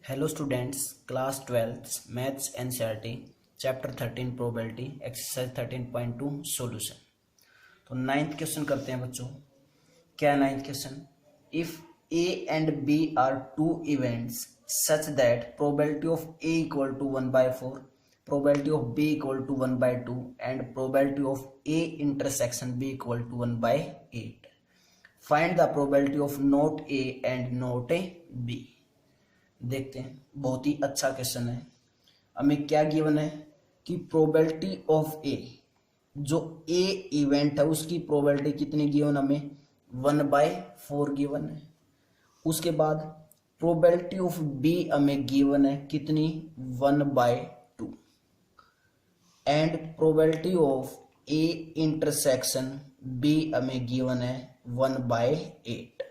Hello students, class 12 maths NCERT chapter 13 probability exercise 13.2 solution. तो ninth question करते हैं बच्चों। क्या है ninth question? If A and B are two events such that probability of A equal to 1/4, probability of B equal to 1/2 and probability of A intersection B equal to 1/8, find the probability of not A and not A B. देखते हैं, बहुत ही अच्छा question है। हमें क्या given है कि probability of ए, जो ए इवेंट है उसकी प्रोबेबिलिटी कितनी गिवन, हमें 1/4 गिवन है। उसके बाद प्रोबेबिलिटी ऑफ बी हमें गिवन है कितनी, 1/2 and probability of A intersection B हमें गिवन है 1/8।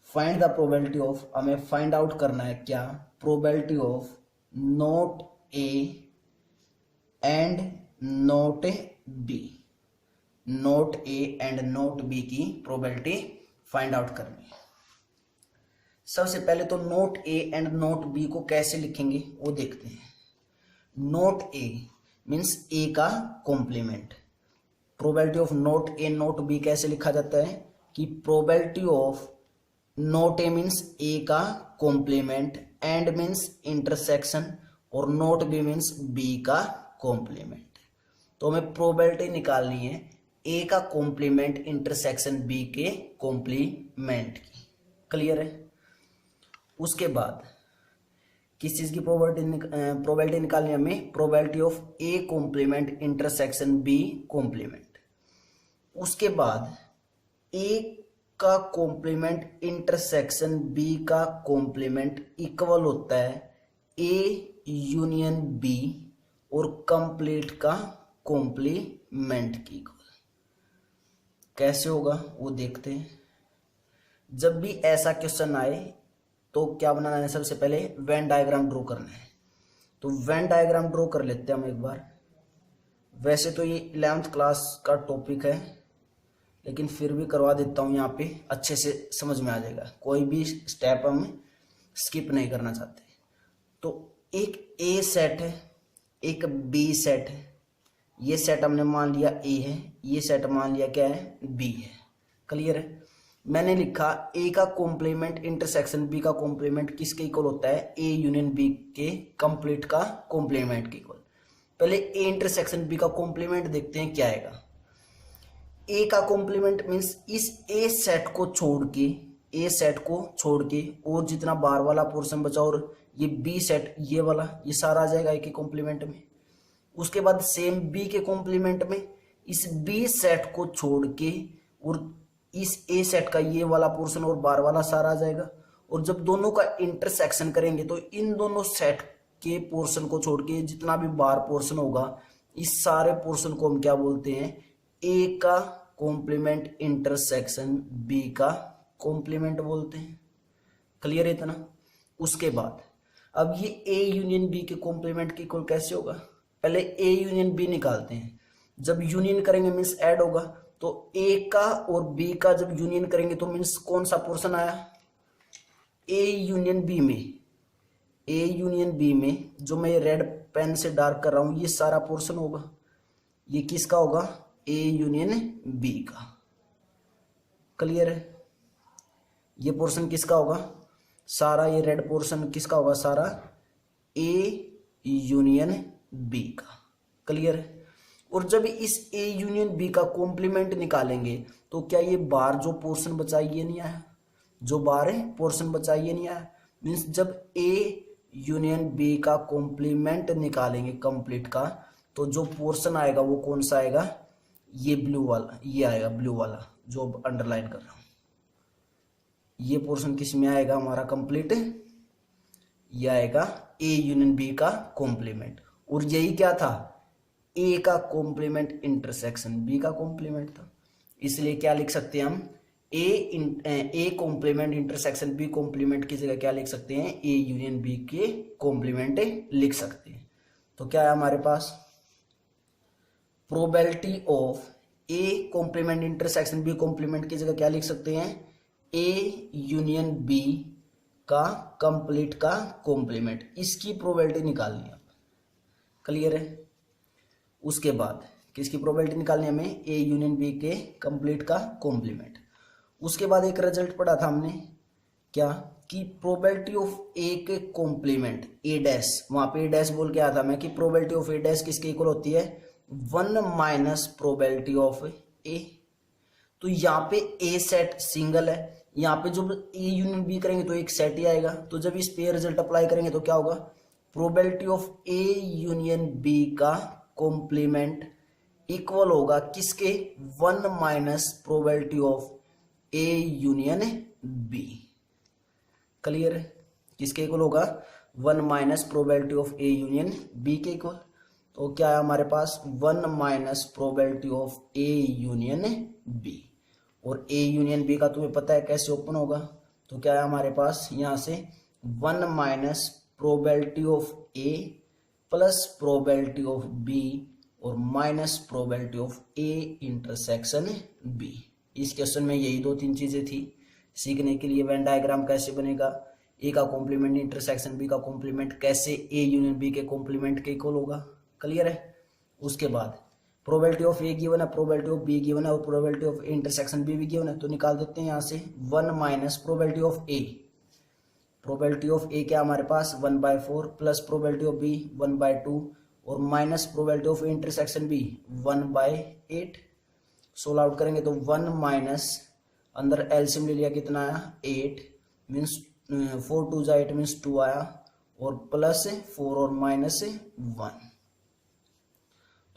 फाइंड द प्रोबेबिलिटी ऑफ, हमें फाइंड आउट करना है क्या, probability of not A and not B, not A and not B की प्रोबेबिलिटी फाइंड आउट करनी है। सबसे पहले तो not A and not B को कैसे लिखेंगे वो देखते हैं। नॉट ए मीन्स ए का complement. Probability of not A not B कैसे लिखा जाता है कि probability of not A means A का कॉम्प्लीमेंट, एंड मीन्स इंटरसेक्शन, और नॉट बी मीन्स बी का कॉम्प्लीमेंट। तो हमें प्रोबेबिलिटी निकालनी है ए का कॉम्प्लीमेंट इंटरसेक्शन बी के कॉम्प्लीमेंट की। क्लियर है? उसके बाद किस चीज की प्रोबेबिलिटी निकालनी है हमें, probability of A complement intersection B complement. उसके बाद ए का कॉम्प्लीमेंट इंटरसेक्शन बी का कॉम्प्लीमेंट इक्वल होता है ए यूनियन बी और कंप्लीट का कॉम्प्लीमेंट की इक्वल। कैसे होगा वो देखते हैं। जब भी ऐसा क्वेश्चन आए तो क्या बनाना है, सबसे पहले वेन डायग्राम ड्रॉ करना है। तो वेन डायग्राम ड्रॉ कर लेते हैं हम एक बार। वैसे तो ये 11th क्लास का टॉपिक है, लेकिन फिर भी करवा देता हूँ, यहाँ पे अच्छे से समझ में आ जाएगा। कोई भी स्टेप हम स्किप नहीं करना चाहते। तो एक ए सेट है, एक बी सेट है। ये सेट हमने मान लिया ए है, ये सेट मान लिया क्या है, बी है। क्लियर है? मैंने लिखा ए का कॉम्प्लीमेंट इंटरसेक्शन बी का कॉम्प्लीमेंट किसके इक्वल होता है, ए यूनियन बी के कंप्लीट का कॉम्प्लीमेंट के इक्वल। पहले ए इंटरसेक्शन बी का कॉम्प्लीमेंट देखते हैं क्या आएगा। ए का कॉम्प्लीमेंट मीन्स इस ए सेट को छोड़ के और जितना बाहर वाला पोर्शन बचा, और ये बी सेट ये वाला, ये सारा आ जाएगा ए के कॉम्प्लीमेंट में। उसके बाद सेम बी के कॉम्प्लीमेंट में इस बी सेट को छोड़ के और इस ए सेट का ये वाला पोर्शन और बाहर वाला सारा आ जाएगा। और जब दोनों का इंटरसेक्शन करेंगे तो इन दोनों सेट के पोर्शन को छोड़ के जितना भी बाहर पोर्शन होगा, इस सारे पोर्शन को हम क्या बोलते हैं, ए का कॉम्प्लीमेंट इंटरसेक्शन बी का कॉम्प्लीमेंट बोलते हैं। क्लियर है इतना? उसके बाद अब ये ए यूनियन बी के कॉम्प्लीमेंट की इक्वल कैसे होगा, पहले ए यूनियन बी निकालते हैं। जब यूनियन करेंगे मीन्स ऐड होगा, तो ए का और बी का जब यूनियन करेंगे तो मीन्स कौन सा पोर्शन आया, ए यूनियन बी में। ए यूनियन बी में जो मैं रेड पेन से डार्क कर रहा हूं, ये सारा पोर्शन होगा। ये किसका होगा, ए यूनियन बी का। क्लियर है? ये पोर्शन किसका होगा, सारा ये रेड पोर्शन किसका होगा, सारा ए यूनियन बी का। क्लियर है? और जब इस ए यूनियन बी का कॉम्प्लीमेंट निकालेंगे तो क्या ये बाहर जो पोर्शन बचा ये नहीं आया, जो बाहर है पोर्शन बचा ये नहीं आया। मीन्स जब ए यूनियन बी का कॉम्प्लीमेंट निकालेंगे कंप्लीट का, तो जो पोर्शन आएगा वो कौन सा आएगा, ये ब्लू वाला, ये आएगा ब्लू वाला जो अंडरलाइन कर रहा हूं। ये पोर्शन किस में आएगा हमारा कंप्लीट, ये आएगा ए यूनियन बी का कॉम्प्लीमेंट। और यही क्या था, ए का कॉम्प्लीमेंट इंटरसेक्शन बी का कॉम्प्लीमेंट था। इसलिए क्या लिख सकते हैं हम, A complement intersection B complement की जगह क्या लिख सकते हैं, ए यूनियन बी के कॉम्प्लीमेंट लिख सकते हैं। तो क्या है हमारे पास, probability of A complement intersection B complement की जगह क्या लिख सकते हैं, ए यूनियन बी का कंप्लीट का कॉम्प्लीमेंट, इसकी प्रोबेबिलिटी निकालनी है। क्लियर है? उसके बाद किसकी प्रोबेबिलिटी निकालनी है हमें? ए यूनियन बी के कंप्लीट का कॉम्प्लीमेंट। उसके बाद एक रिजल्ट पढ़ा था हमने, क्या कि प्रोबेबिलिटी ऑफ ए के कॉम्प्लीमेंट ए डैश, वहां पे ए डैश बोल के आया था मैं कि प्रोबेबिलिटी ऑफ ए डैश किसके इक्वल होती है? 1 माइनस प्रोबेबिलिटी ऑफ ए। तो यहाँ पे ए सेट सिंगल है, यहाँ पे जब ए यूनियन बी करेंगे तो एक सेट ही आएगा। तो जब इस पे रिजल्ट अप्लाई करेंगे तो क्या होगा? Probability of A union B का कॉम्प्लीमेंट इक्वल होगा किसके? 1 minus probability of A union B. Clear है? किसके इक्वल होगा? 1 minus probability of A union B के इक्वल। तो क्या है हमारे पास? 1 minus probability of A union B. और ए यूनियन बी का तुम्हें पता है कैसे ओपन होगा, तो क्या है हमारे पास यहाँ से 1 minus probability of A plus probability of B और minus probability of A intersection B. इस क्वेश्चन में यही 2-3 चीजें थी सीखने के लिए। वेन डायग्राम कैसे बनेगा, ए का कॉम्प्लीमेंट इंटरसेक्शन बी का कॉम्प्लीमेंट कैसे ए यूनियन बी के कॉम्प्लीमेंट के इक्वल होगा। क्लियर है? उसके बाद प्रोबेबिलिटी ऑफ ए गिवन है, प्रोबेबिलिटी ऑफ बी गिवन है और प्रोबेबिलिटी ऑफ इंटरसेक्शन बी भी गिवन है। तो निकाल देते हैं यहाँ से 1 minus probability of A. Probability of A क्या हमारे पास? 1/4 प्लस प्रोबेबिलिटी ऑफ बी 1/2 और minus probability of intersection B 1/8। Solve out करेंगे तो 1 माइनस अंदर एलसीएम ले लिया, कितना आया? 8 मीन्स 4 2 जा 8 मीन्स 2 आया और प्लस 4 और माइनस 1।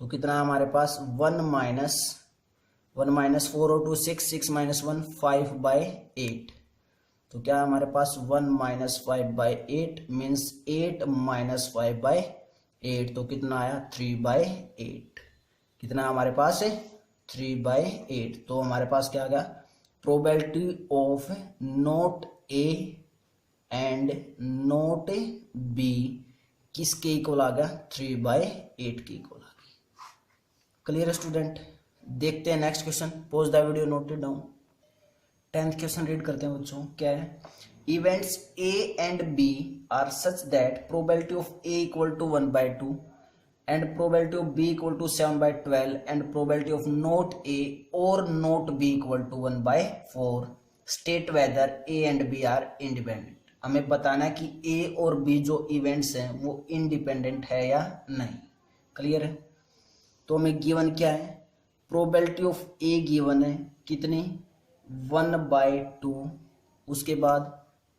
तो कितना है हमारे पास? 1 माइनस 4 और 2 6, 6 माइनस 1 5/8। तो क्या है हमारे पास? 1 माइनस 5/8 मीन्स 8 माइनस 5/8। तो कितना आया? 3/8। कितना है हमारे पास? 3/8। तो हमारे पास क्या आ गया? Probability of not A and not B किसके इक्वल आ गया? 3/8 के इक्वल आ गया। Clear student? देखते हैं next question. Pause the video, note it down. 10th question read करते हैं बच्चों। क्या है? Events A and B are such that probability of A equal to 1/2 and probability of b equal to 7/12 and probability of not a or not b equal to 1/4 state whether a and b are independent। हमें बताना है कि a और b जो events हैं वो independent है या नहीं। क्लियर है? तो हमें गिवन क्या है? प्रोबेबिलिटी ऑफ a गिवन है कितनी? 1/2। उसके बाद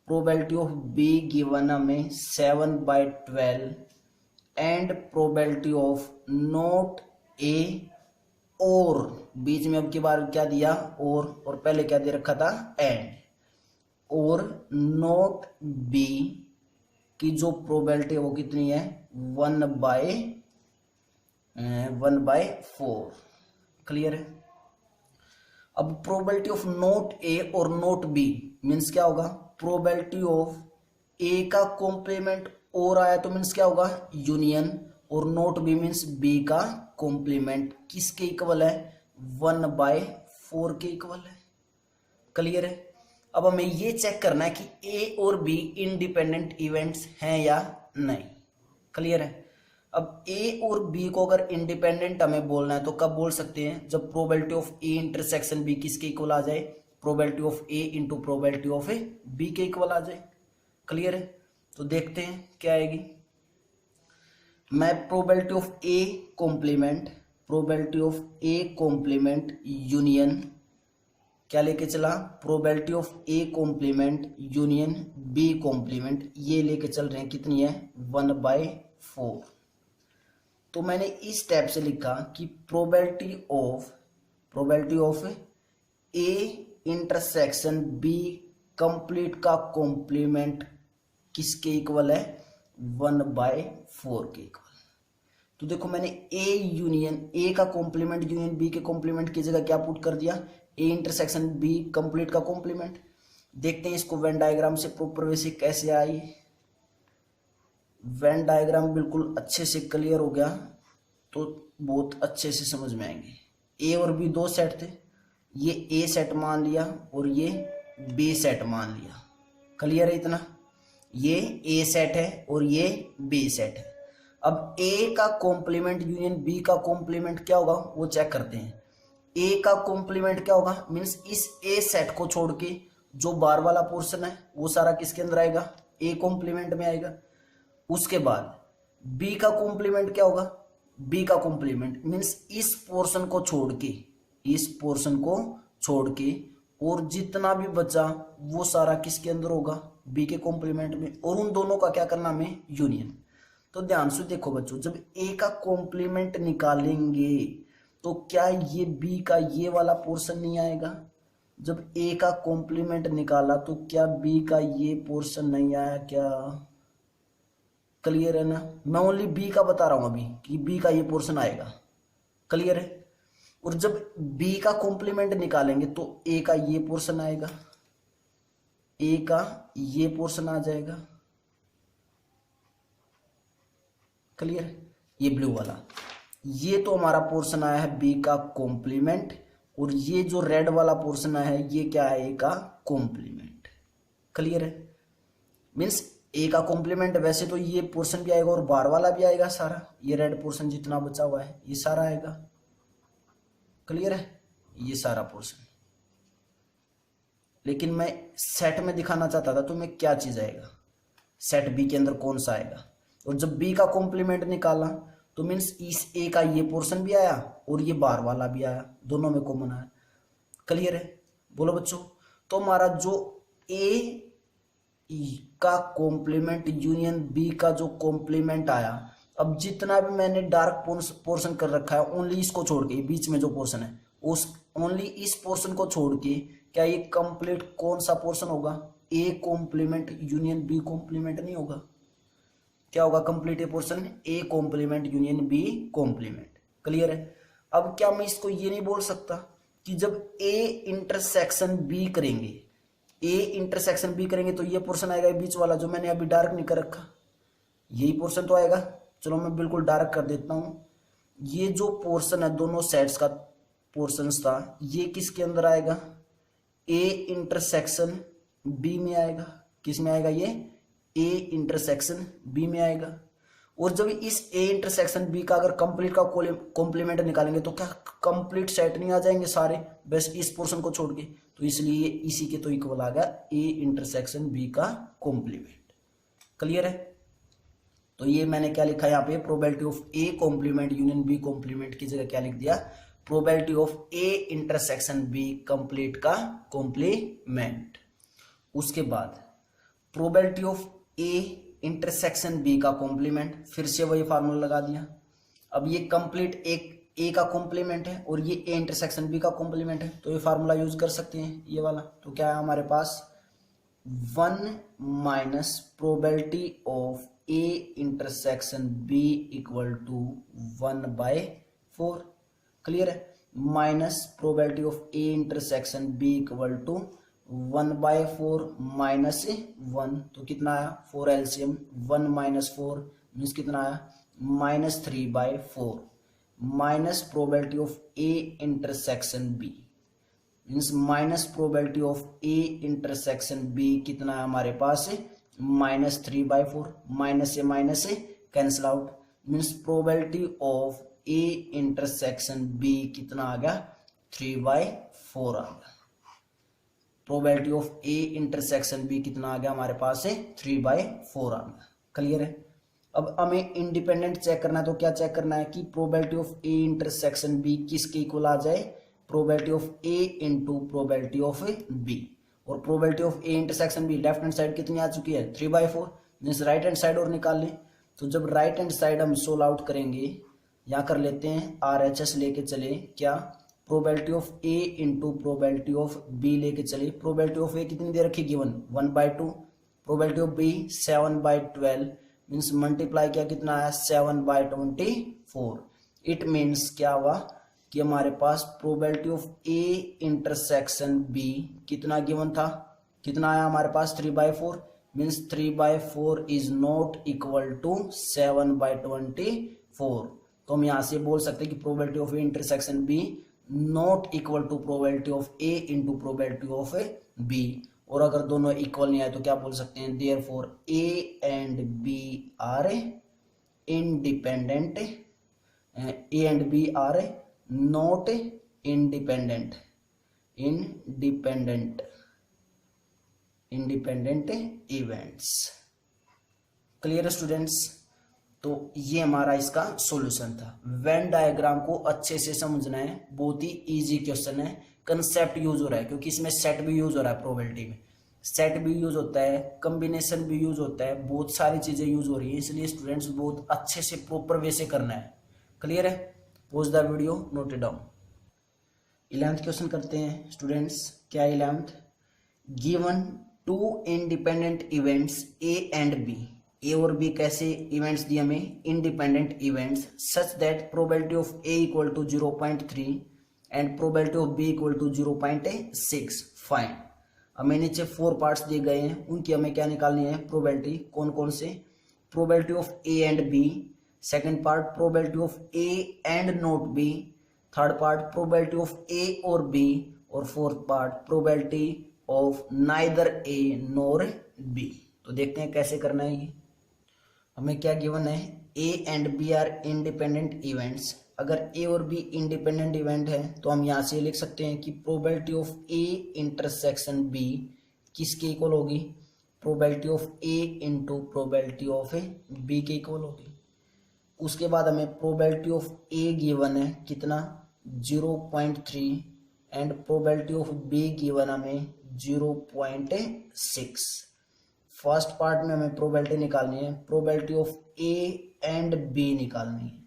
प्रोबेबिलिटी ऑफ b गिवन हमें 7/12 एंड प्रोबेबिलिटी ऑफ नॉट ए और, बीच में अब की बार क्या दिया? और पहले क्या दे रखा था? एंड। और नॉट बी की जो प्रोबेबिलिटी है वो कितनी है? 1/4। क्लियर है? अब प्रोबेबिलिटी ऑफ नॉट ए और नॉट बी मीन्स क्या होगा? प्रोबेबिलिटी ऑफ ए का कॉम्प्लीमेंट और आया तो मीन्स क्या होगा? यूनियन। और नॉट बी मीन्स बी का कॉम्प्लीमेंट किसके इक्वल है? 1/4 के इक्वल है। क्लियर है? अब हमें ये चेक करना है कि ए और बी इंडिपेंडेंट इवेंट्स हैं या नहीं। क्लियर है? अब ए और बी को अगर इंडिपेंडेंट हमें बोलना है तो कब बोल सकते हैं? जब probability of A intersection B किसके इक्वल आ जाए? Probability of A into probability of B के इक्वल आ जाए। क्लियर है? तो देखते हैं क्या आएगी। मैं probability of A complement, probability of A complement union क्या लेके चला? Probability of A complement union B complement, ये लेके चल रहे हैं। कितनी है? 1/4। तो मैंने इस टाइप से लिखा कि probability of A intersection B complete का कॉम्प्लीमेंट किसके इक्वल है? 1/4 के इक्वल। तो देखो मैंने ए का कॉम्प्लीमेंट यूनियन बी के कॉम्प्लीमेंट की जगह क्या पुट कर दिया? ए इंटरसेक्शन बी कंप्लीट का कॉम्प्लीमेंट। देखते हैं इसको वेन डायग्राम से प्रॉपर वे से कैसे आई। वेन डायग्राम बिल्कुल अच्छे से क्लियर हो गया तो बहुत अच्छे से समझ में आएंगे। ए और बी दो सेट थे, ये ए सेट मान लिया और ये बी सेट मान लिया। क्लियर है इतना? ये ए सेट है और ये बी सेट है। अब ए का कॉम्प्लीमेंट यूनियन बी का कॉम्प्लीमेंट क्या होगा वो चेक करते हैं। ए का कॉम्प्लीमेंट क्या होगा, मीन्स इस ए सेट को छोड़ के जो बार वाला पोर्शन है वो सारा किसके अंदर आएगा, ए कॉम्प्लीमेंट में आएगा। उसके बाद बी का कॉम्प्लीमेंट क्या होगा, बी का कॉम्प्लीमेंट मीन्स इस पोर्शन को छोड़ के, इस पोर्शन को छोड़ के और जितना भी बचा वो सारा किसके अंदर होगा, बी के कॉम्प्लीमेंट में। और उन दोनों का क्या करना हमें, यूनियन। तो ध्यान से देखो बच्चों, जब ए का कॉम्प्लीमेंट निकालेंगे तो क्या ये बी का ये वाला पोर्शन नहीं आएगा। जब ए का कॉम्प्लीमेंट निकाला तो क्या बी का ये पोर्शन नहीं आया क्या, क्लियर है ना। मैं ओनली बी का बता रहा हूं अभी कि बी का ये पोर्शन आएगा, क्लियर है। और जब बी का कॉम्प्लीमेंट निकालेंगे तो ए का ये पोर्शन आएगा, ए का ये पोर्शन आ जाएगा, क्लियर। ये ब्लू वाला, ये तो हमारा पोर्शन आया है बी का कॉम्प्लीमेंट, और ये जो रेड वाला पोर्शन आया है ये क्या है, ए का कॉम्प्लीमेंट, क्लियर है। मीन्स ए का कॉम्प्लीमेंट वैसे तो ये पोर्शन भी आएगा और बार वाला भी आएगा सारा, ये रेड पोर्शन जितना बचा हुआ है ये सारा आएगा, क्लियर है, ये सारा पोर्शन। लेकिन मैं सेट में दिखाना चाहता था तो मैं क्या चीज आएगा, सेट बी के अंदर कौन सा आएगा। और जब बी का कॉम्प्लीमेंट निकाला तो मीन्स इस ए का ये पोर्शन भी आया और ये बार वाला भी आया, दोनों में कॉमन आया, क्लियर है। बोलो बच्चों, तो हमारा जो ए का कॉम्प्लीमेंट यूनियन बी का जो कॉम्प्लीमेंट आया, अब जितना भी मैंने डार्क पोर्शन कर रखा है ओनली इसको छोड़ के, बीच में जो पोर्शन है उस ओनली इस पोर्शन को छोड़ के, क्या ये कंप्लीट कौन सा पोर्शन होगा, A complement union B complement नहीं होगा। क्या होगा complete A portion, A complement union B complement, clear है। अब क्या मैं इसको ये नहीं बोल सकता कि जब ए इंटरसेक्शन बी करेंगे, ए इंटरसेक्शन बी करेंगे तो ये पोर्शन आएगा बीच वाला जो मैंने अभी डार्क नहीं कर रखा, यही पोर्शन तो आएगा। चलो मैं बिल्कुल डार्क कर देता हूं। ये जो पोर्शन है दोनों सेट्स का पोर्शन था, ये किसके अंदर आएगा, ए इंटरसेक्शन बी में आएगा। किस में आएगा, ये ए इंटरसेक्शन बी में आएगा। और जब इस ए इंटरसेक्शन बी का अगर कंप्लीट का कॉम्प्लीमेंट निकालेंगे तो क्या कंप्लीट सेट नहीं आ जाएंगे सारे, बस इस पोर्शन को छोड़ के। तो इसलिए इसी के तो इक्वल आ गया ए इंटरसेक्शन बी का कॉम्प्लीमेंट, क्लियर है। तो ये मैंने क्या लिखा यहाँ पे, probability of A complement union B complement की जगह क्या लिख दिया, probability of A intersection B complete का कॉम्प्लीमेंट। उसके बाद probability of A intersection B का कॉम्प्लीमेंट, फिर से वही फार्मूला लगा दिया। अब ये कंप्लीट एक ए का कॉम्प्लीमेंट है और ये ए इंटरसेक्शन बी का कॉम्प्लीमेंट है, तो ये फार्मूला यूज कर सकते हैं ये वाला। तो क्या है हमारे पास, 1 minus probability of A intersection B equal to 1/4, clear है, minus probability of A intersection B equal to 1/4 minus 1, तो कितना आया 4 एलसीएम, 1 माइनस 4 मीन्स कितना आया -3/4, minus probability of A intersection B means minus probability of A intersection B कितना है हमारे पास -3/4, माइनस से cancel out, means probability of A intersection B कितना आ गया 3/4 आ गया। Probability of A intersection B कितना आ गया हमारे पास 3/4 आ गया, क्लियर है। अब हमें इंडिपेंडेंट चेक करना है, तो क्या चेक करना है कि probability of A intersection B किसके इक्वल आ जाए, probability of A into probability of B. और probability of A intersection B left hand side कितनी आ चुकी है 3/4, मीन्स राइट हैंड साइड और निकाल लें। तो जब राइट हैंड साइड हम सोल्व आउट करेंगे, यहाँ कर लेते हैं RHS लेके चले, क्या probability of A into probability of B लेके चले। प्रोबेबिलिटी ऑफ ए कितनी दे रखी given 1/2, probability of B 7/12 means multiply किया कितना आया 7/24। इट मीन्स क्या हुआ कि हमारे पास probability of A intersection B कितना गिवन था, कितना आया हमारे पास 3/4 means 3/4 is not equal to 7/24। तो हम यहाँ से बोल सकते हैं कि probability of A intersection B not equal to probability of A into probability of B. और अगर दोनों इक्वल नहीं आए तो क्या बोल सकते हैं, therefore A and B are independent, A and B are not independent, independent events. Clear students? तो ये हमारा इसका सॉल्यूशन था। वेन डायग्राम को अच्छे से समझना है, बहुत ही इजी क्वेश्चन है। कंसेप्ट यूज हो रहा है क्योंकि इसमें सेट भी यूज हो रहा है, प्रोबेबिलिटी में सेट भी यूज होता है, कॉम्बिनेशन भी यूज होता है, बहुत सारी चीजें यूज हो रही है, इसलिए स्टूडेंट्स बहुत अच्छे से प्रॉपर वे से करना है। क्लियर है? Pause the video, note it down. 11th question करते हैं स्टूडेंट्स। क्या 11th? Given two independent events A and B, A और बी कैसे इवेंट्स दिए हमें, independent events, such that probability of A equal to 0.3 and probability of B equal to 0.6 find. हमें नीचे 4 parts दिए गए हैं, उनकी हमें क्या निकालनी है, प्रोबेबिलिटी। कौन कौन से? Probability of A and B, second part probability of A and not B, third part probability of A और बी, और fourth part probability of neither A nor B. तो देखते हैं कैसे करना है ये। हमें क्या गिवन है, A and B are independent events. अगर ए और बी इंडिपेंडेंट इवेंट है तो हम यहाँ से लिख सकते हैं कि probability of A intersection B किसके इक्वल होगी, probability of A into probability of B के इक्वल होगी। उसके बाद हमें प्रोबेबिलिटी ऑफ ए गिवन है कितना, 0.3 and probability of B given हमें 0.6। फर्स्ट पार्ट में हमें प्रोबेबिलिटी निकालनी है, probability of A and B निकालनी है।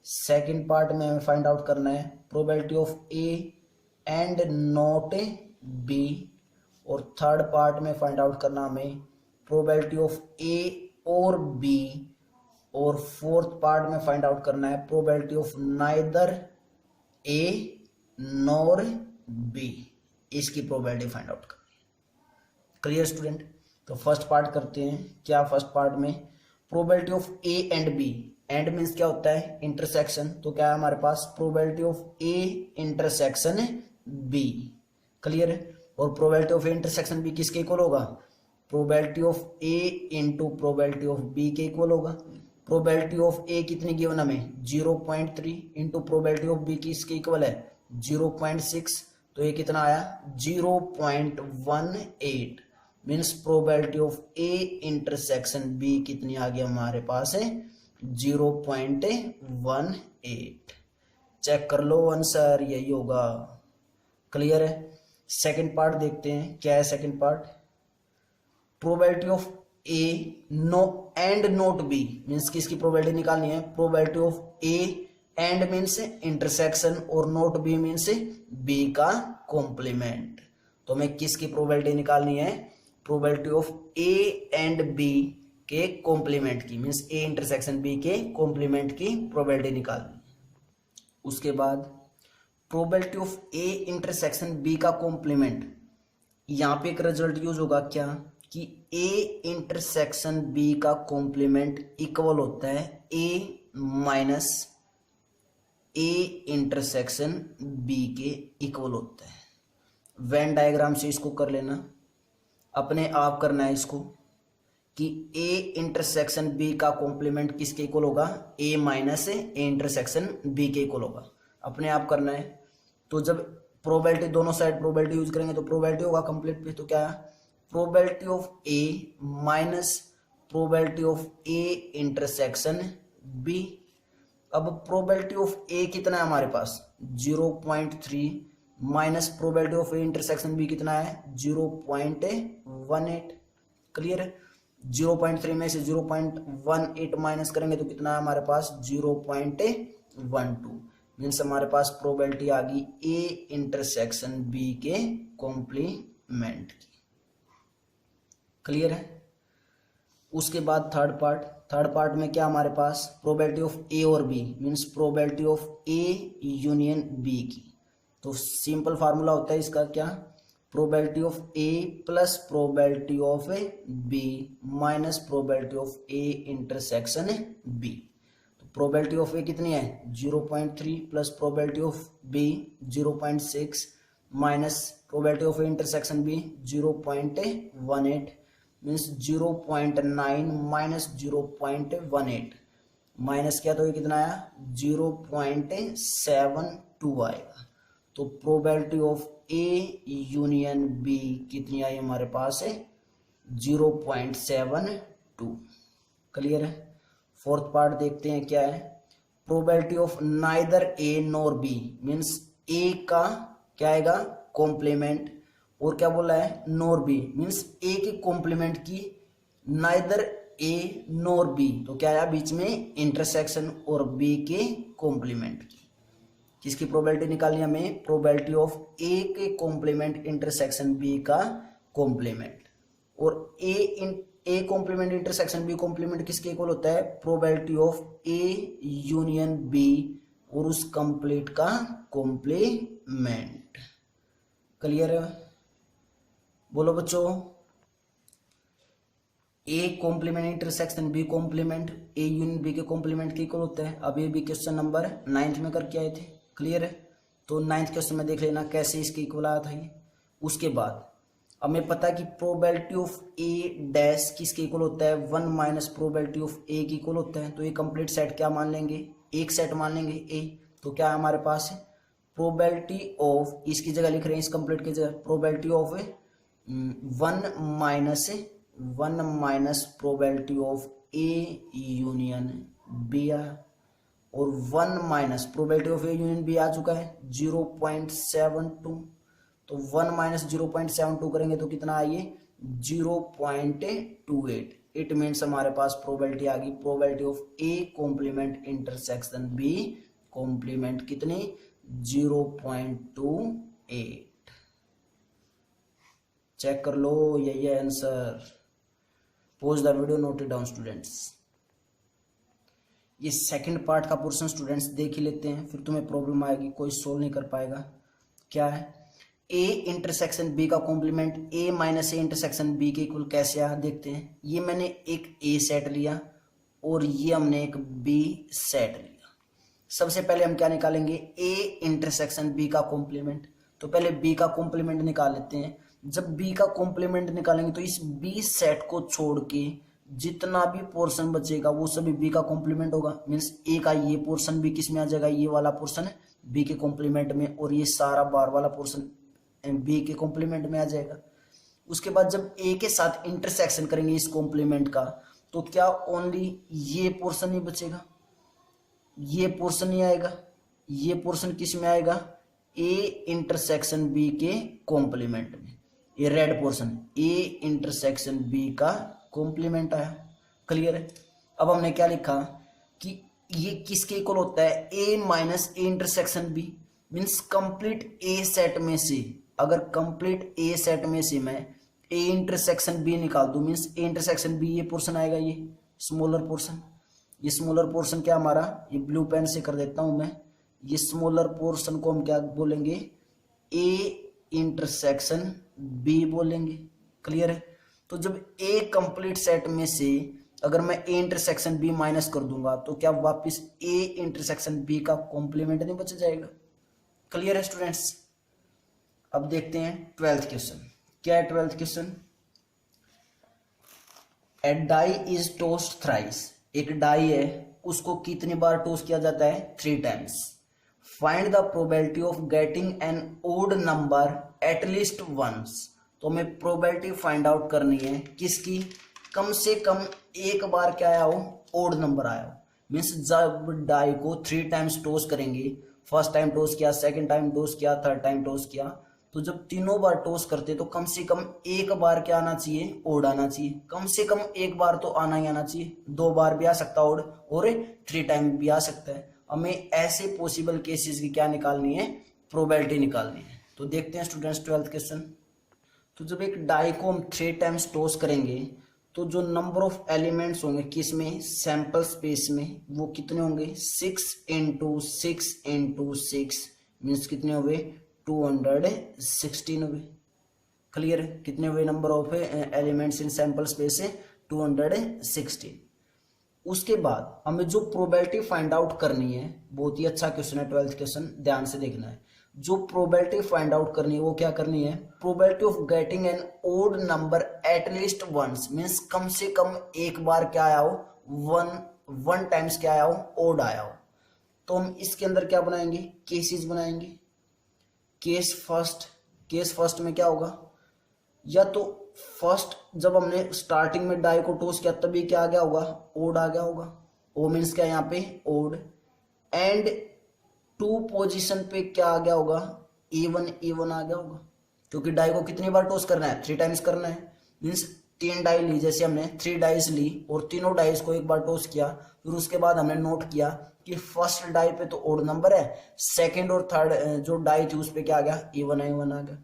सेकेंड पार्ट में हमें फाइंड आउट करना है probability of A and not B, और थर्ड पार्ट में फाइंड आउट करना हमें प्रोबेबिलिटी ऑफ ए और बी, और फोर्थ पार्ट में फाइंड आउट करना है probability of neither A nor B. इसकी प्रोबेबिलिटी फाइंड आउट करनी है। Clear student? तो फर्स्ट पार्ट करते हैं। क्या फर्स्ट पार्ट में probability of A and B, and means क्या होता है, इंटरसेक्शन। तो क्या है हमारे पास, probability of A intersection B. Clear है? और probability of A intersection B किसके इक्वल होगा, probability of A into probability of B के इक्वल होगा। प्रोबेबिलिटी ऑफ ए कितनी गिवन हमें, 0.3 इंटू प्रोबेबिलिटी ऑफ बी किसके इक्वल है, 0.6। तो ये कितना आया, 0.18 means probability of A intersection B कितनी आ गई हमारे पास है, 0.18। चेक कर लो आंसर, यही होगा। क्लियर है? सेकंड पार्ट देखते हैं। क्या है second part, probability of A no and not B means किसकी प्रोबेबिलिटी निकालनी है, probability of A and means intersection और नॉट बी मीन्स बी का कॉम्प्लीमेंट। तो हमें किसकी प्रोबेबिलिटी निकालनी है, probability of A and B के कॉम्प्लीमेंट की, मीन्स ए इंटरसेक्शन बी के कॉम्प्लीमेंट की प्रोबेबिलिटी निकालनी। उसके बाद probability of A intersection B का कॉम्प्लीमेंट, यहाँ पे एक रिजल्ट यूज होगा क्या, कि ए इंटरसेक्शन बी का कॉम्प्लीमेंट इक्वल होता है A minus A intersection B के इक्वल होता है। वेन डायग्राम से इसको कर लेना, अपने आप करना है इसको, कि ए इंटरसेक्शन बी का कॉम्प्लीमेंट किसके इक्वल होगा, ए माइनस ए इंटरसेक्शन बी के इक्वल होगा। अपने आप करना है। तो जब प्रोबेबिलिटी दोनों साइड प्रोबेबिलिटी यूज करेंगे तो प्रोबेबिलिटी होगा कंप्लीट पे, तो क्या है, probability of A minus probability of A intersection B. अब प्रोबेबिलिटी ऑफ ए कितना है हमारे पास, 0.3 minus probability of A intersection B कितना है, 0.18। क्लियर है? 0.3 में से 0.18 माइनस करेंगे तो कितना है हमारे पास, 0.12 मीन्स हमारे पास प्रोबेबिलिटी आ गई ए इंटरसेक्शन बी के कॉम्प्लीमेंट की। क्लियर है? उसके बाद थर्ड पार्ट में क्या हमारे पास, प्रोबेबिलिटी ऑफ ए और B means probability of A union B की। तो सिंपल फार्मूला होता है इसका क्या, probability of A plus probability of B minus probability of A intersection B. तो प्रोबेबिलिटी ऑफ ए कितनी है, 0.3 plus probability of B 0.6 minus probability of A intersection B 0.18 means 0.9 minus 0.18 minus किया तो ये कितना आया 0.72 आएगा। तो probability of A union B कितनी आई हमारे पास है 0.72। क्लियर है। फोर्थ पार्ट देखते हैं क्या है। Probability of neither A nor B means A का क्या आएगा कॉम्प्लीमेंट और क्या बोला है नॉर बी मीन्स ए के कॉम्प्लीमेंट की नाइदर ए नॉर बी तो क्या आया बीच में इंटरसेक्शन और बी के कॉम्प्लीमेंट की। किसकी प्रोबेबिलिटी निकालनी हमें प्रोबेबिलिटी ऑफ ए के कॉम्प्लीमेंट इंटरसेक्शन बी का कॉम्प्लीमेंट और A complement intersection B complement किसके इक्वल होता है probability of A union B और उस कंप्लीट का कॉम्प्लीमेंट। क्लियर है। बोलो बच्चों A complement intersection B complement A union B के कॉम्प्लीमेंट के इक्वल होता है। अब ये भी क्वेश्चन नंबर 9th में करके आए थे। क्लियर है। तो 9th क्वेश्चन में देख लेना कैसे इसके इक्वल आया था ये। उसके बाद हमें पता है कि प्रोबेबिलिटी ऑफ ए डैश किसके इक्वल होता है 1 माइनस प्रोबेबिलिटी ऑफ ए के इक्वल होता है। तो ये कंप्लीट सेट क्या मान लेंगे एक सेट मान लेंगे ए। तो क्या हमारे पास है प्रोबेबिलिटी ऑफ इसकी जगह लिख रहे हैं इस कंप्लीट की जगह probability of 1 minus probability of A union B और 1 minus probability of A union B आ चुका है 0.72। तो 1 माइनस 0.72 करेंगे तो कितना आइए 0.28। इट मीन्स हमारे पास प्रोबेबिलिटी आ गई probability of A complement intersection B complement कितनी 0.28। चेक कर लो यही है answer. Pause the video note it down students. ये सेकंड पार्ट का पोर्शन स्टूडेंट्स देख ही लेते हैं फिर तुम्हें प्रॉब्लम आएगी कोई सोल्व नहीं कर पाएगा। क्या है ए इंटरसेक्शन बी का complement A minus A intersection B के इक्वल कैसे आया देखते हैं। ये मैंने एक ए सेट लिया और ये हमने एक बी सेट लिया। सबसे पहले हम क्या निकालेंगे ए इंटरसेक्शन बी का कॉम्प्लीमेंट। तो पहले बी का कॉम्प्लीमेंट निकाल लेते हैं। जब बी का कॉम्प्लीमेंट निकालेंगे तो इस बी सेट को छोड़ के जितना भी पोर्शन बचेगा वो सभी बी का कॉम्प्लीमेंट होगा। मीन्स ए का ये पोर्शन भी किस में आ जाएगा ये वाला पोर्शन बी के कॉम्प्लीमेंट में और ये सारा बार वाला पोर्शन बी के कॉम्प्लीमेंट में आ जाएगा। उसके बाद जब ए के साथ इंटरसेक्शन करेंगे इस कॉम्प्लीमेंट का तो क्या ओनली ये पोर्शन ही बचेगा ये पोर्शन ही आएगा। ये पोर्शन किस में आएगा ए इंटरसेक्शन बी के कॉम्प्लीमेंट में। ये red portion A intersection B का कॉम्प्लीमेंट आया। क्लियर है। अब हमने क्या लिखा कि ये किसके इक्वल होता है A minus A intersection B means complete A set में से अगर कंप्लीट ए सेट में से मैं ए इंटरसेक्शन बी निकाल दूं मीन्स ए इंटरसेक्शन बी ये पोर्शन आएगा ये स्मॉलर पोर्शन। ये स्मॉलर पोर्शन क्या हमारा ये ब्लू पेन से कर देता हूं मैं। ये स्मॉलर पोर्शन को हम क्या बोलेंगे ए इंटरसेक्शन बी बोलेंगे। क्लियर है। तो जब ए कंप्लीट सेट में से अगर मैं ए इंटरसेक्शन बी माइनस कर दूंगा तो क्या वापस ए इंटरसेक्शन बी का कॉम्प्लीमेंट नहीं बच जाएगा। क्लियर है स्टूडेंट्स। अब देखते हैं 12th क्वेश्चन। क्या है 12th question. A die is tossed thrice. एक डाई है उसको कितनी बार टोस्ट किया जाता है 3 times. Find the probability of getting an odd number at least once. तो हमें प्रोबेबिलिटी फाइंड आउट करनी है किसकी कम से कम एक बार क्या आया हो ओड नंबर आया हो। मीन्स जब डाई को 3 टाइम्स टोस्ट करेंगे फर्स्ट टाइम टोस्ट किया सेकंड टाइम टोस्ट किया थर्ड टाइम टोस्ट किया तो जब तीनों बार टोस्ट करते तो कम से कम एक बार क्या आना चाहिए ओड आना चाहिए। कम से कम एक बार तो आना ही आना चाहिए। 2 बार भी आ सकता ओड और 3 टाइम भी आ सकता है। हमें ऐसे पॉसिबल केसेस की क्या निकालनी है प्रोबेबिलिटी निकालनी है। तो देखते हैं स्टूडेंट्स 12th क्वेश्चन। तो जब एक डाई को हम 3 टाइम्स टोस्ट करेंगे तो जो नंबर ऑफ एलिमेंट्स होंगे किसमें सैंपल स्पेस में वो कितने होंगे 6 × 6 × 6 मीन्स कितने हुए 216 हुए। क्लियर है। कितने हुए number of elements in sample space है 216। उसके बाद हमें जो प्रोबेबिलिटी फाइंड आउट करनी है बहुत ही अच्छा क्वेश्चन है 12th क्वेश्चन ध्यान से देखना है। जो प्रोबेबिलिटी फाइंड आउट करनी है वो क्या करनी है, probability of getting an odd number at least once, means कम से कम एक बार क्या आया हो, वन टाइम्स क्या आया हो, ओड आया हो। तो हम इसके अंदर क्या बनाएंगे, केसेस बनाएंगे। केस फर्स्ट में क्या होगा, या तो फर्स्ट जब हमने स्टार्टिंग में डाई को टॉस किया तभी क्या आ गया होगा, ओड आ गया होगा। ओ मीन्स क्या यहाँ पे ओड। एंड टू पोजीशन पे क्या आ गया होगा, इवन आ गया होगा, क्योंकि डाई को कितनी बार टॉस करना है, 3 टाइम्स करना है। मीन्स 3 डाई ली, जैसे हमने 3 डाइस ली और तीनों डाइस को एक बार टॉस किया, फिर उसके बाद हमने नोट किया कि फर्स्ट डाई पे तो ओड नंबर है, सेकंड और थर्ड जो डाई थी उस पे क्या आ गया, इवन आ गया।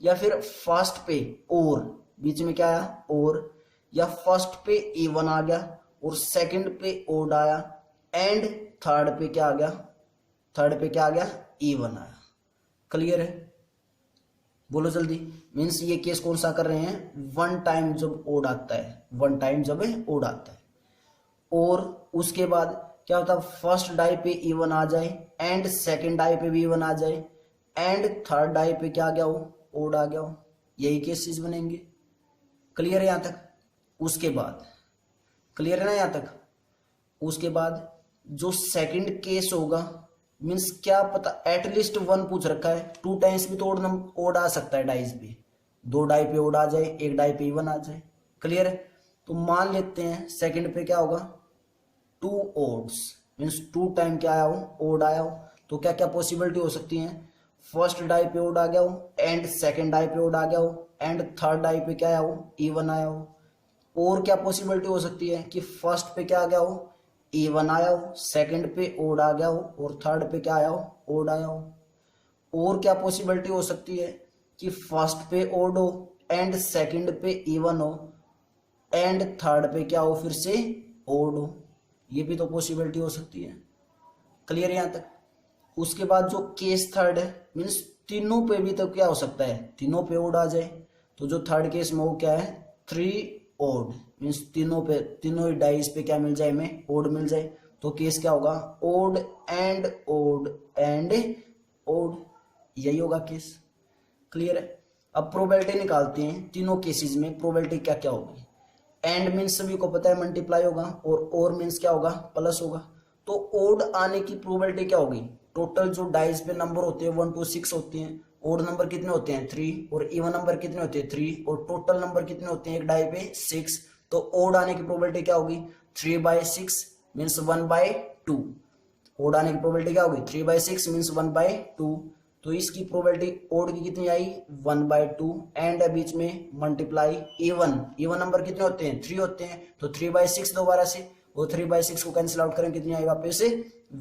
या फिर फर्स्ट पे और बीच में क्या आया, और, या फर्स्ट पे इवन आ गया और सेकंड पे ओड आया, एंड थर्ड पे क्या आ गया, इवन आया। क्लियर है, बोलो जल्दी। मीन्स ये केस कौन सा कर रहे हैं, वन टाइम जब ओड आता है, और उसके बाद क्या होता है, फर्स्ट डाई पे इवन आ जाए एंड सेकंड डाई पे भी इवन आ जाए एंड थर्ड डाई पे क्या आ गया हो, ओड आ गया हो। यही केसेस बनेंगे। क्लियर है यहां तक। उसके बाद क्लियर है ना यहां तक। उसके बाद जो सेकंड केस होगा, मीन्स क्या पता एटलीस्ट 1 पूछ रखा है, 2 टाइम्स भी तो ओड आ सकता है डाइस पे, 2 डाई पे ओड आ जाए, 1 डाई पे इवन आ जाए। क्लियर है। तो मान लेते हैं सेकंड पे क्या होगा, 2 ओड्स, मीन्स 2 टाइम क्या आया हो, ओड आया हो। तो क्या क्या पॉसिबिलिटी हो सकती है, फर्स्ट डाई पे ओड आ गया हो एंड सेकंड डाई पे ओड आ गया हो एंड थर्ड डाई पे क्या आया हो, इवन आया हो। और क्या पॉसिबिलिटी हो सकती है कि फर्स्ट पे क्या आ गया हो, इवन आया हो, सेकंड पे ओड आ गया हो और थर्ड पे क्या आया हो, ओड आया हो। और क्या पॉसिबिलिटी हो सकती है कि फर्स्ट पे ओड हो एंड सेकंड पे इवन हो एंड थर्ड पे क्या हो, फिर से ओड हो। ये भी तो पॉसिबिलिटी हो सकती है। क्लियर यहां तक। उसके बाद जो केस थर्ड है, मीन्स तीनों पे भी तो क्या हो सकता है, तीनों पे ओड आ जाए। तो जो थर्ड केस में वो क्या है, 3 ओड, मीन्स तीनों ही डाइस पे क्या मिल जाए, हमें ओड मिल जाए। तो केस क्या होगा, odd and odd and odd, यही होगा केस। क्लियर है। अब प्रोबेबिलिटी निकालते हैं तीनों केसेस में, प्रोबेबिलिटी क्या क्या होगी। एंड मीन्स सभी को पता है मल्टीप्लाई होगा, और मीन्स क्या होगा, प्लस होगा। तो ओड आने की प्रोबेबिलिटी क्या होगी, टोटल जो डाइस पे नंबर होते हैं 1 to 6 होते हैं, ओड नंबर कितने होते हैं 3, और इवन नंबर कितने होते हैं 3, और टोटल नंबर कितने होते हैं एक डाई पे 6। तो ओड आने की प्रोबेबिलिटी क्या होगी, 3/6 मीन्स 1/2। ओड आने की प्रोबेबिलिटी क्या होगी, 3/6 मीन्स 1/2। तो इसकी प्रोबेबिलिटी ओड की कितनी आई, 1/2 एंड बीच में मल्टीप्लाई इवन नंबर कितने होते हैं 3 होते हैं, तो 3/6 दोबारा से, वो 3/6 को कैंसिल आउट करें, कितनी आई वापस से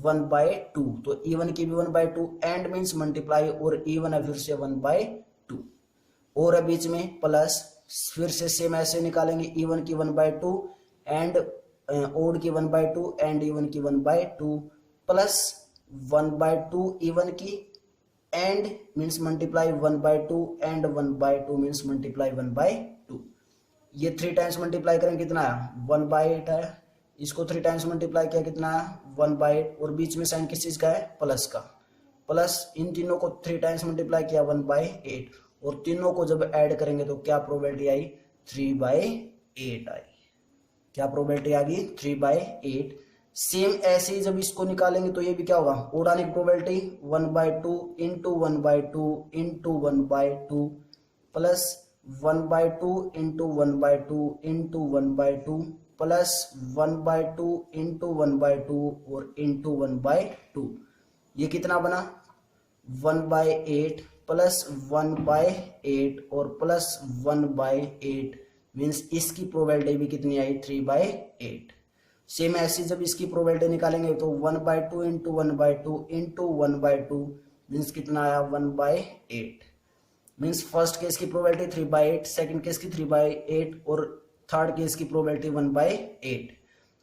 1/2। तो इवन की भी 1/2 एंड मीन्स मल्टीप्लाई, और इवन है फिर से 1/2 और है बीच में प्लस, फिर से सेम ऐसे निकालेंगे, इवन की 1/2 एंड ओड की 1/2 एंड इवन की 1/2 प्लस 1/2 इवन की and means multiply 1/2 and 1/2 means multiply 1/2। ये 3 टाइम्स मल्टीप्लाई करें कितना आया, 1/8 आया। इसको 3 टाइम्स मल्टीप्लाई किया कितना आया, 1/8, और बीच में साइन किस चीज का है, प्लस का। प्लस इन तीनों को 3 टाइम्स मल्टीप्लाई किया 1/8, और तीनों को जब ऐड करेंगे तो क्या प्रोबेबिलिटी आई, 3/8 आई। क्या प्रोबेबिलिटी आ गई, 3/8। सेम ऐसे ही जब इसको निकालेंगे तो ये भी क्या होगा, ओड आने की probability 1/2 into 1/2 into 1/2 plus 1/2 into 1/2 into 1/2 plus 1/2 into 1/2 और इंटू 1/2। ये कितना बना, 1/8 प्लस 1/8 और प्लस 1/8 मीन्स इसकी प्रोबेबिलिटी भी कितनी आई, 3/8। सेम ऐसे जब इसकी प्रोबेबिलिटी निकालेंगे तो 1/2 इंटू 1/2 इंटू 1/2 मीन्स कितना आया, 1/8। मीन्स फर्स्ट केस की प्रोबेबिलिटी 3/8, सेकंड केस की 3/8 और थर्ड केस की प्रोबेबिलिटी 1/8।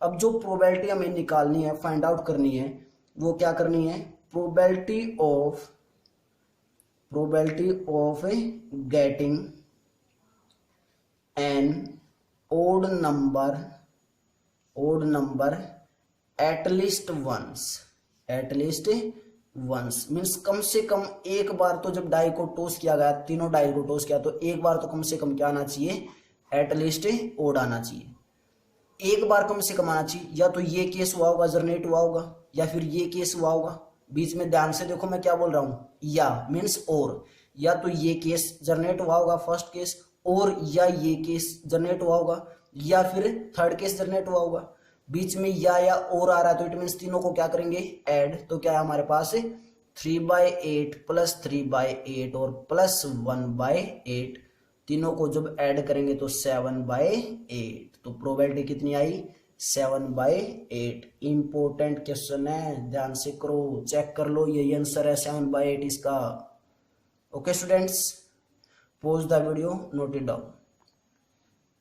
अब जो प्रोबेबिलिटी हमें निकालनी है, फाइंड आउट करनी है, वो क्या करनी है, probability of getting an odd number at least once, means कम से कम एक बार तो जब डाई को टॉस किया गया, तीनों डाई को टॉस किया, तो एक बार तो कम से कम क्या आना चाहिए, एटलीस्ट ओड आना चाहिए, एक बार कम से कम आना चाहिए। या तो ये केस हुआ होगा, जनरेट हुआ होगा, या फिर ये केस हुआ होगा। बीच में ध्यान से देखो मैं क्या बोल रहा हूं, या मीन्स और, या तो ये केस जनरेट हुआ होगा फर्स्ट केस, और या ये केस जनरेट हुआ होगा, या फिर थर्ड केस जनरेट हुआ होगा। बीच में या और आ रहा है तो इट मीन्स तीनों को क्या करेंगे, ऐड। तो क्या है हमारे पास 3/8 प्लस 3/8 और प्लस 1/8, तीनों को जब ऐड करेंगे तो 7/8। तो प्रोबेबिलिटी कितनी आई, 7/8। इंपॉर्टेंट क्वेश्चन है, ध्यान से करो, चेक कर लो, यही आंसर है 7/8 इसका। Okay students, pause the video, note it down.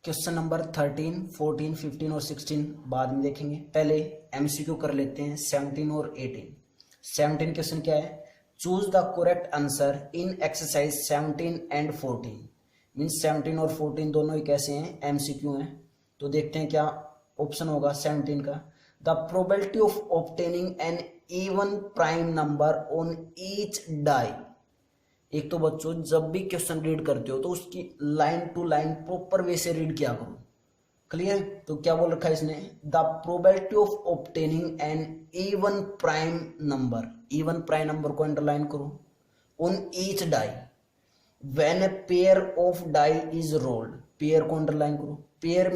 Question number 13, 14, 15 और 16 बाद में देखेंगे, पहले एमसीक्यू कर लेते हैं 17 और 18। 17 क्वेश्चन क्या है, choose the correct answer in exercise 17 and 14। Means 17 और 14 दोनों ही कैसे हैं, एमसीक्यू हैं। तो देखते हैं क्या ऑप्शन होगा 17 का। The probability of obtaining an even prime number on each die. एक तो बच्चों जब भी क्वेश्चन रीड करते हो तो उसकी line to line proper way से रीड किया करो, क्लियर। तो क्या बोल रखा है इसने, the probability of obtaining an even prime number, even prime number को अंडरलाइन करो, on each die when a pair of die is rolled. Pair को अंडरलाइन करो, पेयर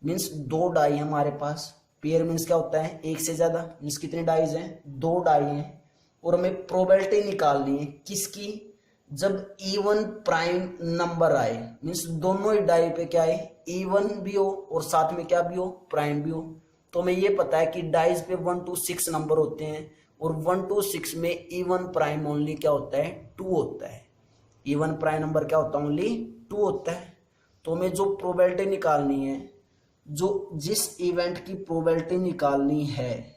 मीन्स दो डाई हमारे पास। पेयर मीन्स क्या होता है, एक से ज्यादा, मीन्स कितने डाइज हैं, दो डाई हैं, और हमें प्रोबेबिलिटी निकालनी है किसकी, जब इवन प्राइम नंबर आए, मीन्स दोनों ही डाई पे क्या है, इवन भी हो और साथ में क्या भी हो, प्राइम भी हो। तो हमें ये पता है कि डाइज पे 1 to 6 नंबर होते हैं, और 1 to 6 में इवन प्राइम ओनली क्या होता है, 2 होता है। इवन प्राइम नंबर क्या होता है, ओनली 2 होता है। तो हमें जो प्रोबेबिलिटी निकालनी है, जो जिस इवेंट की प्रोबेबिलिटी निकालनी है,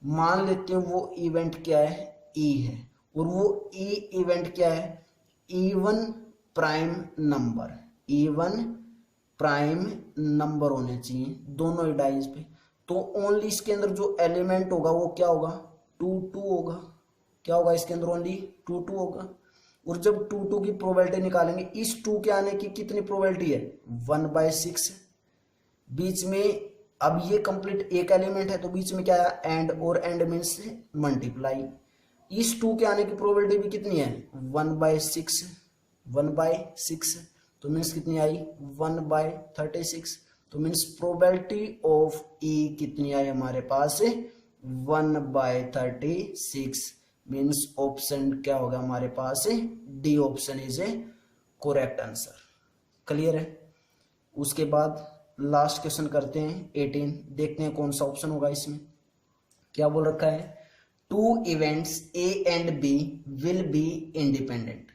मान लेते हैं वो इवेंट क्या है, ई है, और वो ई इवेंट क्या है, even prime number. Even prime number होने चाहिए दोनों ही डाइज पे। तो ओनली इसके अंदर जो एलिमेंट होगा वो क्या होगा, 2 होगा। क्या होगा इसके अंदर, ओनली 2 होगा। और जब 2 की प्रोबेबिलिटी निकालेंगे, इस 2 के आने की कितनी प्रोबेबिलिटी है, 1/6। बीच में अब ये कंप्लीट एक एलिमेंट है तो बीच में क्या है, एंड, और एंड मीन्स मल्टीप्लाई। इस 2 के आने की प्रोबेबिलिटी भी कितनी है, 1/6। 1/6 तो मीन्स कितनी आई, 1/36। तो मीन्स प्रोबेबिलिटी ऑफ ई कितनी आई हमारे पास, 1/36। मीन्स ऑप्शन क्या होगा हमारे पास, D option is a correct answer. Clear है। उसके बाद लास्ट क्वेश्चन करते हैं 18, देखते हैं कौन सा ऑप्शन होगा इसमें। क्या बोल रखा है, 2 events A and B will be independent.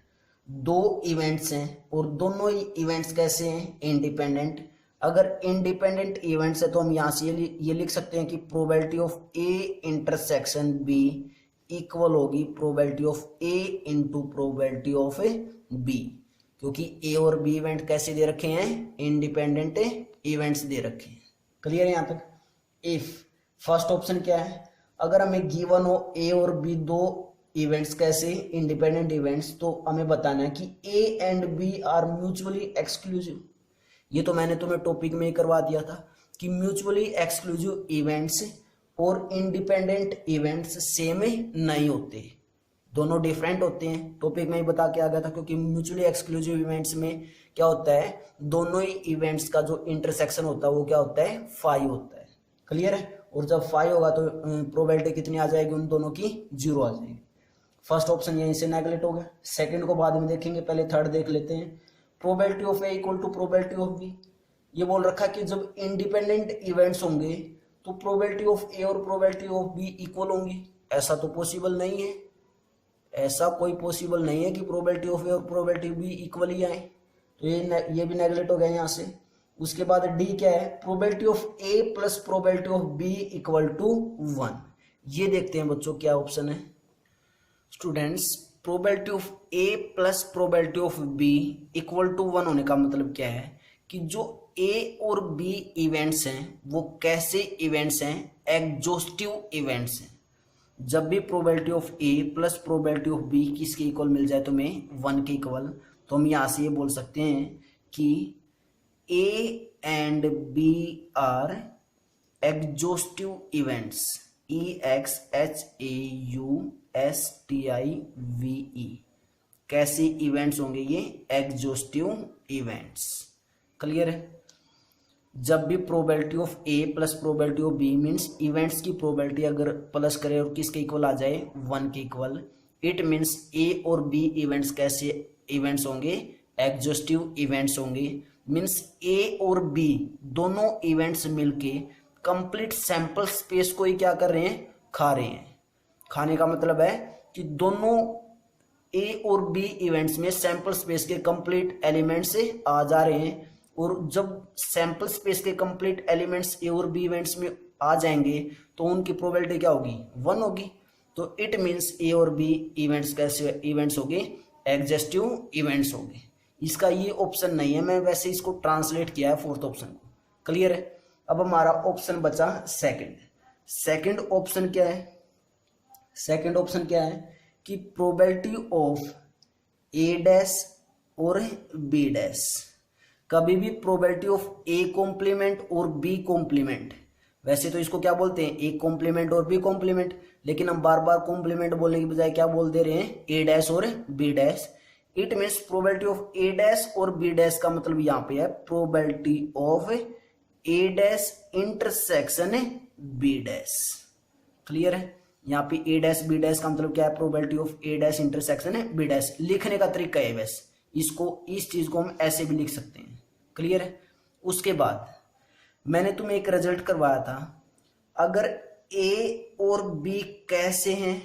2 events हैं और दोनों ही इवेंट्स कैसे हैं, इंडिपेंडेंट। अगर इंडिपेंडेंट इवेंट्स है तो हम यहां से ये लिख सकते हैं कि probability of A intersection B equal होगी probability of A into probability of B, क्योंकि ए और बी इवेंट कैसे दे रखे हैं, इंडिपेंडेंट इवेंट्स दे रखे हैं। क्लियर है यहां तक। इफ फर्स्ट ऑप्शन क्या है, अगर हमें गिवन हो ए और बी 2 इवेंट्स कैसे, इंडिपेंडेंट इवेंट्स, तो हमें बताना है कि A and B are mutually exclusive. ये तो मैंने तुम्हें टॉपिक में ही करवा दिया था कि म्यूचुअली एक्सक्लूसिव इवेंट्स और इंडिपेंडेंट इवेंट्स सेम नहीं होते, दोनों डिफरेंट होते हैं। टॉपिक में ही बता के आ गया था, क्योंकि म्यूचुअली एक्सक्लूसिव इवेंट्स में क्या होता है, दोनों ही इवेंट्स का जो इंटरसेक्शन होता है वो क्या होता है, 5 होता है। क्लियर है। और जब 5 होगा तो प्रोबेबिलिटी कितनी आ जाएगी, उन दोनों की 0 आ जाएगी। फर्स्ट ऑप्शन यहीं से नेगलेक्ट हो गया। सेकंड को बाद में देखेंगे, पहले थर्ड देख लेते हैं। Probability of A equal to probability of B. ये बोल रखा कि जब इंडिपेंडेंट इवेंट्स होंगे तो प्रोबेबिलिटी ऑफ ए और प्रोबेबिलिटी ऑफ बी इक्वल होंगी। ऐसा तो पॉसिबल नहीं है, ऐसा कोई पॉसिबल नहीं है कि प्रोबेबिलिटी ऑफ ए और प्रोबेबिलिटी बी इक्वल ही आए। तो ये भी नेगलेक्ट हो गया यहाँ से। उसके बाद डी क्या है, probability of A plus probability of B equal to 1। ये देखते हैं बच्चों क्या ऑप्शन है। Students, probability of A plus probability of B equal to 1 होने का मतलब क्या है कि जो ए और बी इवेंट्स हैं वो कैसे इवेंट्स हैं, एग्जॉस्टिव इवेंट्स हैं। जब भी probability of A plus probability of B किसके इक्वल मिल जाए तुम्हें 1 के इक्वल, तो हम यहाँ से ये बोल सकते हैं कि A and B are exhaustive events, EXHAUSTIVE, कैसे इवेंट्स होंगे ये? Exhaustive events. क्लियर है? जब भी probability of A plus probability of B means events की प्रोबेबिलिटी अगर प्लस करे और किसके इक्वल आ जाए 1 के इक्वल, इट मीन्स ए और बी इवेंट्स कैसे इवेंट्स होंगे? एग्जॉस्टिव इवेंट्स होंगे। मीन्स ए और बी दोनों इवेंट्स मिलके कंप्लीट सैंपल स्पेस को ही क्या कर रहे हैं? खा रहे हैं। खाने का मतलब है कि दोनों ए और बी इवेंट्स में सैंपल स्पेस के कंप्लीट एलिमेंट्स से आ जा रहे हैं, और जब सैंपल स्पेस के कंप्लीट एलिमेंट्स ए और बी इवेंट्स में आ जाएंगे तो उनकी प्रोबेबिलिटी क्या होगी? 1 होगी। तो इट मीन्स ए और बी इवेंट्स कैसे इवेंट्स होंगे? एग्जॉस्टिव इवेंट्स होंगे। इसका ये ऑप्शन नहीं है, मैं वैसे इसको ट्रांसलेट किया है फोर्थ ऑप्शन को। क्लियर है? अब हमारा ऑप्शन बचा सेकंड। सेकंड ऑप्शन क्या है? सेकंड ऑप्शन क्या है कि प्रोबेबिलिटी ऑफ ए डैश और बी डैश, कभी भी प्रोबेबिलिटी ऑफ ए कॉम्प्लीमेंट और बी कॉम्प्लीमेंट, वैसे तो इसको क्या बोलते हैं? ए कॉम्प्लीमेंट और बी कॉम्प्लीमेंट, लेकिन हम बार बार कॉम्प्लीमेंट बोलने की बजाय क्या बोल दे रहे हैं? ए डैश और B dash. It means probability of A dash और बी डैश का मतलब यहाँ पे है probability of A dash intersection B dash. Clear है? यहाँ पे ए डैश बी डैश का मतलब क्या है? Probability of A dash intersection B dash. लिखने का तरीका है बस, इसको इस चीज को हम ऐसे भी लिख सकते हैं। क्लियर है? उसके बाद मैंने तुम्हें एक रिजल्ट करवाया था, अगर ए और बी कैसे हैं?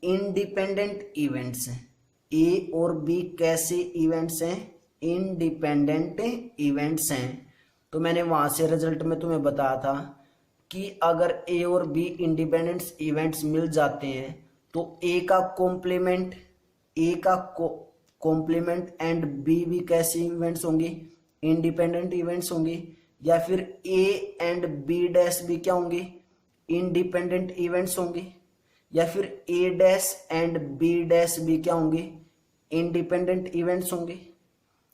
इंडिपेंडेंट इवेंट्स हैं। ए और बी कैसे इवेंट्स हैं? इंडिपेंडेंट इवेंट्स हैं। तो मैंने वहां से रिजल्ट में तुम्हें बताया था कि अगर ए और बी इंडिपेंडेंट इवेंट्स मिल जाते हैं तो ए का कॉम्प्लीमेंट एंड बी भी कैसे इवेंट्स होंगे? इंडिपेंडेंट इवेंट्स होंगे। या फिर ए एंड बी डैश भी क्या होंगे? इंडिपेंडेंट इवेंट्स होंगे। या फिर ए डैश एंड बी डैश भी क्या होंगे? इंडिपेंडेंट इवेंट्स होंगे।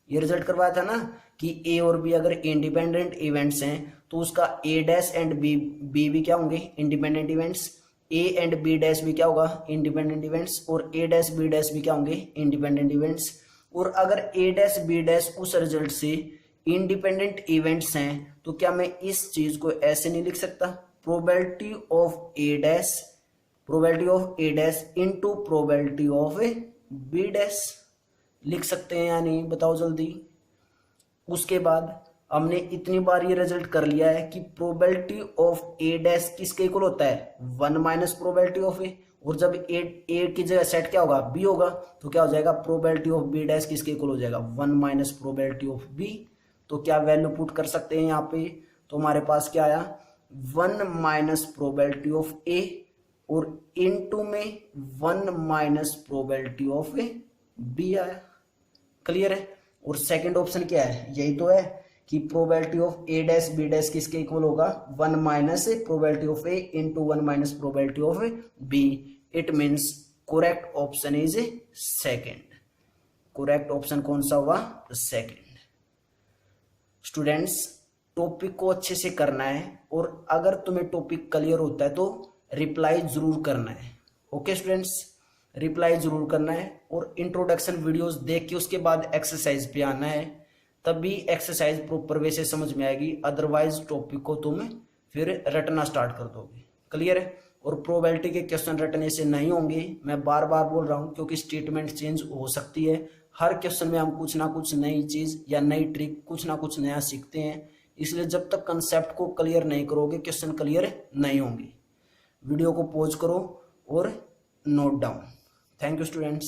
ये रिजल्ट करवाया था ना कि ए और बी अगर इंडिपेंडेंट इवेंट्स हैं तो उसका ए डैश एंड बी भी क्या होंगे? Independent events. A and B dash भी क्या होगा? Independent events. और ए डैश बी डैश भी क्या होंगे? Independent events. और अगर ए डैश बी डैश उस रिजल्ट से इंडिपेंडेंट इवेंट्स हैं तो क्या मैं इस चीज को ऐसे नहीं लिख सकता? Probability of A dash into probability of B dash लिख सकते हैं या नहीं? बताओ जल्दी। उसके बाद हमने इतनी बार ये रिजल्ट कर लिया है कि प्रोबेबिलिटी ऑफ ए डैश किसके इक्वल होता है? 1 माइनस प्रोबेबिलिटी ऑफ ए। और जब ए की जगह सेट क्या होगा? बी होगा। तो क्या हो जाएगा? प्रोबेबिलिटी ऑफ बी डैश किसके इक्वल हो जाएगा? 1 माइनस प्रोबेबिलिटी ऑफ बी। तो क्या वैल्यू पुट कर सकते हैं यहाँ पे? तो हमारे पास क्या आया? 1 माइनस प्रोबेबिलिटी ऑफ ए और इनटू में 1 माइनस प्रोबेबिलिटी ऑफ बी आया। क्लियर है? और सेकंड ऑप्शन क्या है? यही तो है कि probability of A dash B dash किसके इक्वल होगा? 1 minus probability of A into 1 minus probability of B. It means correct option is second. Correct option कौन सा हुआ? सेकंड। स्टूडेंट्स, टॉपिक को अच्छे से करना है और अगर तुम्हें टॉपिक क्लियर होता है तो रिप्लाई जरूर करना है। ओके स्टूडेंट्स, रिप्लाई जरूर करना है और इंट्रोडक्शन वीडियोस देख के उसके बाद एक्सरसाइज पे आना है, तभी एक्सरसाइज प्रॉपर वे से समझ में आएगी। अदरवाइज टॉपिक को तुम फिर रटना स्टार्ट कर दोगे। क्लियर है? और प्रोबेबिलिटी के क्वेश्चन रटने से नहीं होंगे, मैं बार बार बोल रहा हूँ, क्योंकि स्टेटमेंट चेंज हो सकती है। हर क्वेश्चन में हम कुछ ना कुछ नई चीज या नई ट्रिक, कुछ ना कुछ नया सीखते हैं। इसलिए जब तक कंसेप्ट को क्लियर नहीं करोगे, क्वेश्चन क्लियर नहीं होंगे। वीडियो को पॉज करो और note down. Thank you students.